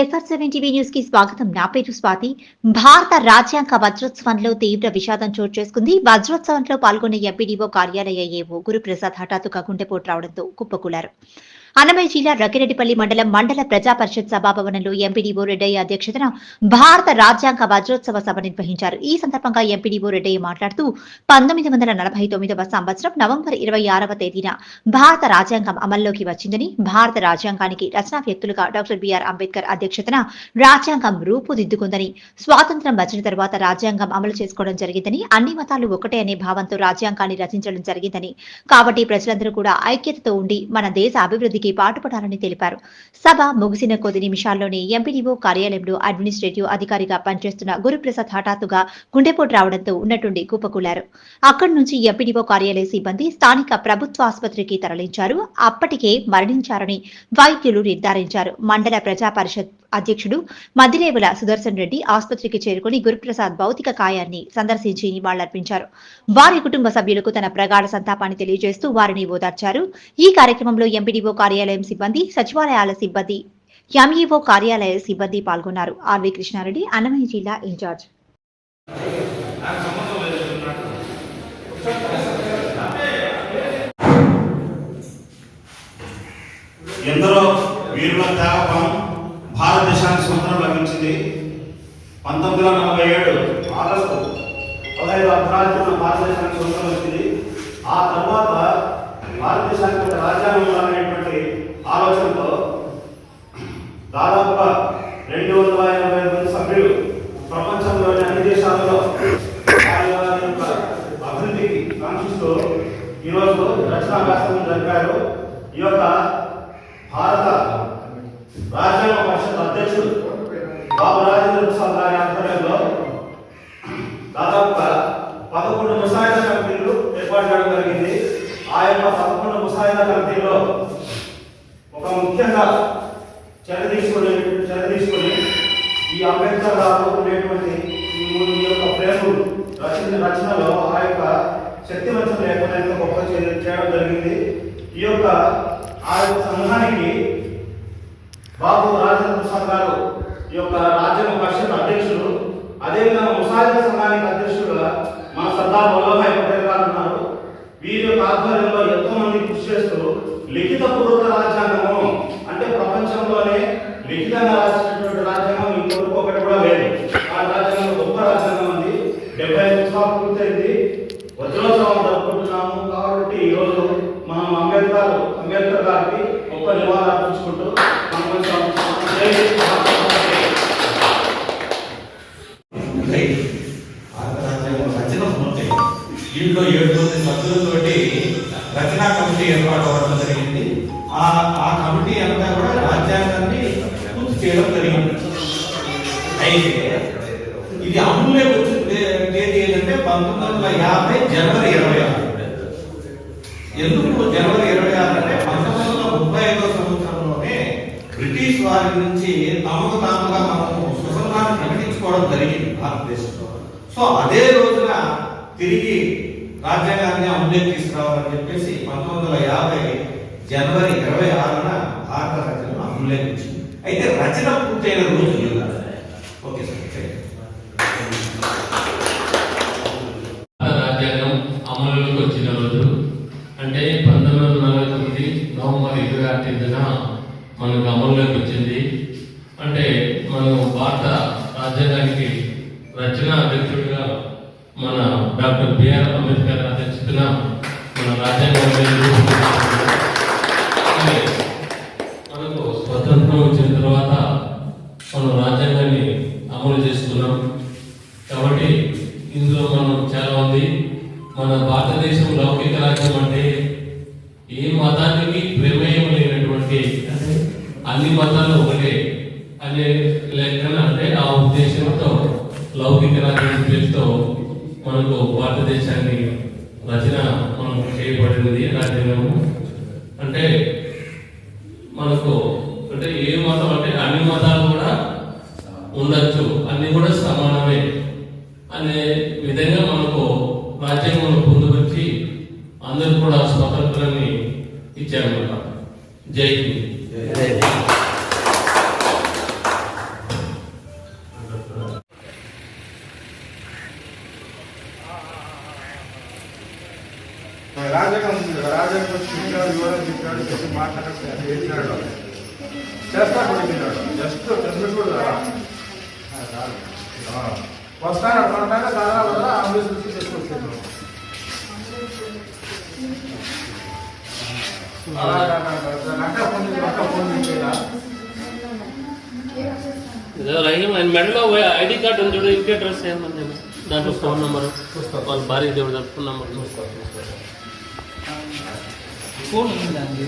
SR7 TV news కి స్వాగతం. నా పేరు స్వాతి. భారత రాజ్యాంగ వజ్రోత్సవంలో తీవ్ర విషాదం చోటు చేసుకుంది. వజ్రోత్సవంలో పాల్గొన్న ఎంపీడీఓ కార్యాలయ ఏవో గురుప్రసాద్ హఠాత్తుగా గుండెపోటు రావడంతో కుప్పకూలారు. అన్నమయ్య జిల్లా రకిరెడ్డిపల్లి మండల ప్రజా పరిషత్ సభాభవనంలో ఎంపీడీఓ రెడ్డయ్య అధ్యక్షతన భారత రాజ్యాంగ వజ్రోత్సవ సభ నిర్వహించారు. ఈ సందర్భంగా ఎంపీడీఓ రెడ్డయ్య మాట్లాడుతూ 1949వ సంవత్సరం నవంబర్ 26వ తేదీన భారత రాజ్యాంగం అమల్లోకి వచ్చిందని, భారత రాజ్యాంగానికి రచనా వ్యక్తులుగా డాక్టర్ బిఆర్ అంబేద్కర్ అధ్యక్షతన రాజ్యాంగం రూపుదిద్దుకుందని, స్వాతంత్ర్యం వచ్చిన తర్వాత రాజ్యాంగం అమలు చేసుకోవడం జరిగిందని, అన్ని మతాలు ఒకటే అనే భావంతో రాజ్యాంగాన్ని రచించడం జరిగిందని, కాబట్టి ప్రజలందరూ కూడా ఐక్యతతో ఉండి మన దేశ అభివృద్ధికి పాటుపడాలని తెలిపారు. సభ ముగిసిన కొద్ది నిమిషాల్లోనే ఎంపీడీఓ కార్యాలయంలో అడ్మినిస్ట్రేటివ్ అధికారిగా పనిచేస్తున్న గురుప్రసాద్ హఠాత్తుగా గుండెపోటు రావడంతో ఉన్నట్టుండి కుప్పకూలారు. అక్కడి నుంచి ఎంపీడీఓ కార్యాలయ సిబ్బంది స్థానిక ప్రభుత్వ ఆసుపత్రికి తరలించారు. అప్పటికే మరణించారని వైద్యులు నిర్ధారించారు. మండల ప్రజా పరిషత్ అధ్యక్షుడు మద్దిలేవుల సుదర్శన్ రెడ్డి ఆసుపత్రికి చేరుకుని గురుప్రసాద్ భౌతిక కాయాన్ని సందర్శించి నివాళులర్పించారు. వారి కుటుంబ సభ్యులకు తన ప్రగాఢ సంతాపాన్ని తెలియజేస్తూ వారిని ఓదార్చారు. ఈ కార్యక్రమంలో ఎంపీడీఓ కార్యాలయం సిబ్బంది, సచివాలయాల సిబ్బంది, ఎంఈఓ కార్యాలయ సిబ్బంది పాల్గొన్నారు. ఆర్వి కృష్ణారెడ్డి, అన్నమయ్య జిల్లా ఇన్ఛార్జ్. ఎందరో వీరుల త్యాగం భారతదేశానికి స్వతంత్రం లభించింది. 1947 ఆగస్టు 15వ అర్ధరాత్రిన భారతదేశానికి స్వతంత్రం వచ్చింది. ఆ తర్వాత భారతదేశానికి ఒక రాజ్యాంగం అనేటువంటి ఆలోచనతో దాదాపుగా 285 మంది సభ్యులు ప్రపంచంలోని అన్ని దేశాలలో వారి యొక్క అభివృద్ధికి కాంక్షిస్తూ ఈరోజు రచనా వ్యాసం జరిపారు. ఈ యొక్క భారత రాజ్యాంగ పరిషత్ అధ్యక్షుడు బాబు రాజేంద్ర ప్రసాద్ గారి ఆధ్వర్యంలో దాదాపుగా 11 ముసాయిదా కమిటీలు ఏర్పాటు చేయడం జరిగింది. ఆ యొక్క 11 ముసాయిదా కమిటీలో ఒక ముఖ్యంగా చర్య తీసుకొని ఈ అంబేద్కర్ గారు ఉండేటువంటి ఈ యొక్క ప్రేమలు రచనలో ఆ యొక్క శక్తివంతం లేకుండా ఎంతో గొప్ప చేయడం జరిగింది. ఈ యొక్క ఆ యొక్క సంఘానికి బాబు రాజేంద్ర ప్రసాద్ గారు ఈ యొక్క రాజ్యాంగ పరిషత్ అధ్యక్షుడు, అదేవిధంగా ముసాయిదా సంఘానికి అధ్యక్షుడుగా మన సర్దార్ వల్లభాయ్ పటేల్ గారు ఉన్నారు. వీరి యొక్క ఆధ్వర్యంలో ఎంతో మంది కృషి చేస్తూ లిఖిత పూర్వక రాజ్యాంగము అంటే ప్రపంచంలోనే లిఖితంగా రాసినటువంటి రాజ్యాంగం ఇంకొకటి కూడా లేదు. ఆ రాజ్యాంగం గొప్ప రాజ్యాంగం ఉంది. 75 సంవత్సరాలు పూర్తయింది. వజ్రోత్సవం జరుపుకుంటున్నాము. కాబట్టి ఈరోజు మనం అంబేద్కర్ గారికి గొప్ప నివాళులు అర్పించుకుంటూ దీంట్లో 7 మంది సభ్యులతోటి రచనా కమిటీ ఏర్పాటు అవ్వడం జరిగింది. ఆ కమిటీ అంతా కూడా రాజ్యాంగాన్ని పూర్తి చేయడం జరిగింది. అయితే ఇది అమలులోకి వచ్చిన తేదీ ఏంటంటే 1950 జనవరి 26. ఎందుకు జనవరి 26 అంటే 1935వ సంవత్సరంలోనే బ్రిటిష్ వారి నుంచి తమకు తాముగా మనము స్వతంత్రాన్ని ప్రకటించుకోవడం జరిగింది భారతదేశంలో. సో అదే రోజున తిరిగి రాజ్యాంగాన్ని అమలులోకి తీసుకురావాలని చెప్పేసి 1950 జనవరి 26న భారత రచన అమలులోకి వచ్చింది. అయితే రచన పూర్తయిన రోజు ఓకే సార్. రాజ్యాంగం అమలులోకి వచ్చిన రోజు అంటే 1949 నవంబర్ 26న మనకు అమలులోకి వచ్చింది. అంటే మనం భారత రాజ్యాంగానికి రచనా అధ్యక్షుడిగా మన డాక్టర్ బిఆర్ అంబేద్కర్ అధ్యక్షతన మన రాజ్యాంగాన్ని మనకు స్వతంత్రం వచ్చిన తర్వాత మనం రాజ్యాంగాన్ని అమలు చేస్తున్నాం. కాబట్టి ఇందులో మనం చాలా మంది మన భారతదేశం లౌకిక రాజ్యం అంటే ఏ మతానికి ప్రమేయం లేనటువంటి అంటే అన్ని మతాలు ఒకటే అనే లెక్కన అంటే ఆ ఉద్దేశంతో లౌకిక రాజ్యం పేరుతో మనకు భారతదేశాన్ని రచన మనం చేయబడింది. రాజ్యాంగము అంటే మనకు అంటే ఏ మతం అంటే అన్ని మతాలు కూడా ఉండొచ్చు, అన్ని కూడా సమానమే అనే విధంగా మనకు రాజ్యాంగం పొందుపరిచి అందరూ కూడా స్వతంత్రాన్ని ఇచ్చారన్నమాట. జై హింద్. రాజకం ఉంది కదా, రాజకం వచ్చి తిట్టాడు, వివరం తిట్టాడు, చెప్పి మాట్లాడాడు, చేసినాడు, చేస్తా కొడుకున్నాడు, జస్ట్ టెస్ట్ కూడా వస్తాను అట్లా దాదాపు అంబులెన్స్ వచ్చి తీసుకొచ్చాను. ఆయన మెడలో ఐడి కార్డు ఉంది చూడు, ఇంకే డ్రెస్ ఏమని దాంట్లో ఫోన్ నెంబర్ వాళ్ళ భార్య దేవుడు ఫోన్ నెంబర్ ఫోన్ ఉందండి.